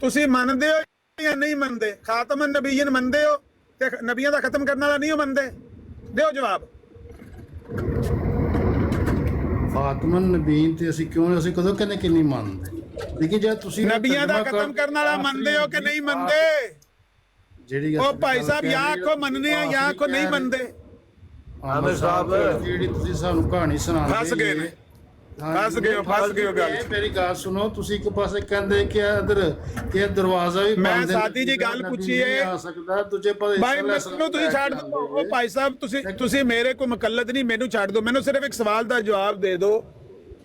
ਤੁਸੀਂ ਮੰਨਦੇ ਹੋ ਜਾਂ ਨਹੀਂ ਮੰਨਦੇ? ਖਾਤਮਨ ਨਬੀyin ਮੰਨਦੇ ਹੋ ਤੇ ਨਬੀਆਂ ਦਾ ਖਤਮ ਕਰਨ ਵਾਲਾ ਨਹੀਂ ਹੋ ਮੰਨਦੇ? ਦਿਓ ਜਵਾਬ। ਖਾਤਮਨ ਨਬੀਨ ਤੇ ਅਸੀਂ ਕਿਉਂ, ਅਸੀਂ ਕਦੋਂ ਕਹਿੰਦੇ ਕਿ ਨਹੀਂ ਮੰਨਦੇ, ਲੇਕਿਨ ਜੇ ਤੁਸੀਂ ਨਬੀਆਂ ਦਾ ਖਤਮ ਕਰਨ ਵਾਲਾ ਮੰਨਦੇ ਹੋ ਕਿ ਨਹੀਂ ਮੰਨਦੇ? ਜਿਹੜੀ ਉਹ ਭਾਈ ਸਾਹਿਬ ਜਾਂ ਆਖੋ ਮੰਨਦੇ ਆ ਜਾਂ ਆਖੋ ਨਹੀਂ ਮੰਨਦੇ। ਆਮਰ ਸਾਹਿਬ ਜਿਹੜੀ ਤੁਸੀਂ ਸਾਨੂੰ ਕਹਾਣੀ ਸੁਣਾਉਂਦੇ ਫਸ ਗਏ ਨੇ, ਫਸ ਗਏ ਹੋ ਗੱਲ। ਮੇਰੀ ਗੱਲ ਸੁਣੋ, ਤੁਸੀਂ ਇੱਕ ਪਾਸੇ ਕਹਿੰਦੇ ਕਿ ਇਧਰ ਇਹ ਦਰਵਾਜ਼ਾ ਵੀ ਮੈਂ ਸਾਦੀ ਜੀ ਗੱਲ ਪੁੱਛੀਏ ਆ ਸਕਦਾ, ਦੂਜੇ ਪਾਸੇ ਭਾਈ ਮੈਨੂੰ ਤੁਸੀਂ ਛੱਡ ਦਿਓ। ਉਹ ਭਾਈ ਸਾਹਿਬ ਤੁਸੀਂ ਮੇਰੇ ਕੋਈ ਮੁਕੱਲਦ ਨਹੀਂ, ਮੈਨੂੰ ਛੱਡ ਦਿਓ, ਮੈਨੂੰ ਸਿਰਫ ਇੱਕ ਸਵਾਲ ਦਾ ਜਵਾਬ ਦੇ ਦਿਓ।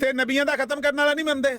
ਤੇ ਨਬੀਆਂ ਦਾ ਖਤਮ ਕਰਨ ਵਾਲਾ ਨਹੀਂ ਮੰਨਦੇ?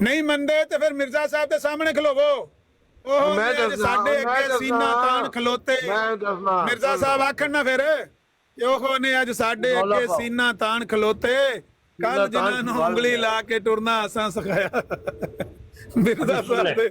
ਨਹੀਂ ਮੰਨਦੇ ਤੇ ਫਿਰ ਮਿਰਜ਼ਾ ਸਾਹਿਬ ਦੇ ਸਾਹਮਣੇ ਖਲੋਵੋ। ਉਹ ਮੈਂ ਜਿਹੜੇ ਦੱਸਣਾ, ਸਾਡੇ ਮੈਂ ਅੱਗੇ ਦੱਸਣਾ, ਸੀਨਾ ਤਾਣ ਖਲੋਤੇ, ਮੈਂ ਦੱਸਣਾ। ਮਿਰਜ਼ਾ ਸਾਹਿਬ ਆਖਣ ਨਾ ਫਿਰ ਕਿ ਉਹ ਨੇ ਅੱਜ ਸਾਡੇ ਮੌਲਾ ਅੱਗੇ ਸਾਹਿਬ। ਸੀਨਾ ਤਾਣ ਖਲੋਤੇ, ਕੱਲ ਤਾਣ ਜਿਨ੍ਹਾਂ ਨੂੰ ਖਵਾ ਉਂਗਲੀ ਲਿਆ। ਲਾ ਕੇ ਟੁਰਨਾ ਅਸਾਂ ਸਿਖਾਇਆ। ਮਿਰਜ਼ਾ ਸਾਹਿਬ ਦੇ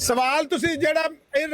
ਸਵਾਲ ਤੁਸੀਂ ਜਿਹੜਾ ਇਹ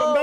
ਬੰਦਾ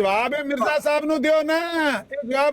ਜਵਾਬ ਹੈ ਮਿਰਜ਼ਾ ਸਾਹਿਬ ਨੂੰ ਦਿਓ ਨਾ, ਇਹ ਜਵਾਬ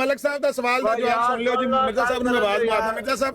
ਮਲਕ ਸਾਹਿਬ ਦਾ ਸਵਾਲ ਦਾ ਜਵਾਬ ਸੁਣ ਲਿਓ ਜੀ। ਮਿਰਜ਼ਾ ਸਾਹਿਬ ਨੂੰ ਮੈਂ ਆਵਾਜ਼ ਮਾਰਨਾ। ਮਿਰਜ਼ਾ ਸਾਹਿਬ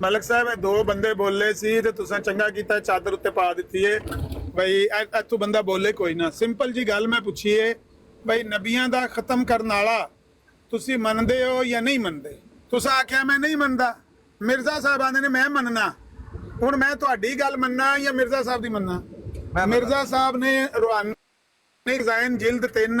ਮਲਕ ਸਾਹਿਬ ਇਹ ਦੋ ਬੰਦੇ ਬੋਲੇ ਸੀ ਤੇ ਤੁਸੀਂ ਚੰਗਾ ਕੀਤਾ ਚਾਦਰ ਉੱਤੇ ਪਾ ਦਿੱਤੀ ਏ ਬਈ ਇੱਥੋਂ ਬੰਦਾ ਬੋਲੇ ਕੋਈ ਨਾ। ਸਿੰਪਲ ਜੀ ਗੱਲ ਮੈਂ ਪੁੱਛੀ ਏ ਬਈ ਨਬੀਆਂ ਦਾ ਖਤਮ ਕਰਨ ਵਾਲਾ ਤੁਸੀਂ ਮੰਨਦੇ ਹੋ ਜਾਂ ਨਹੀਂ ਮੰਨਦੇ? ਤੁਸੀਂ ਆਖਿਆ ਮੈਂ ਨਹੀਂ ਮੰਨਦਾ। ਮਿਰਜ਼ਾ ਸਾਹਿਬ ਆਂਦੇ ਨੇ ਮੈਂ ਮੰਨਣਾ। ਹੁਣ ਮੈਂ ਤੁਹਾਡੀ ਗੱਲ ਮੰਨਣਾ ਜਾਂ ਮਿਰਜ਼ਾ ਸਾਹਿਬ ਦੀ ਮੰਨਣਾ? ਮਿਰਜ਼ਾ ਸਾਹਿਬ ਨੇ ਰੂਹਾਨੀ ਜ਼ਾਇਨ ਜਿਲਦ 3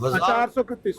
431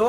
2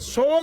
100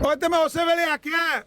ਉਹ ਤੇ ਮੈਂ ਉਸੇ ਵੇਲੇ ਆਖਿਆ,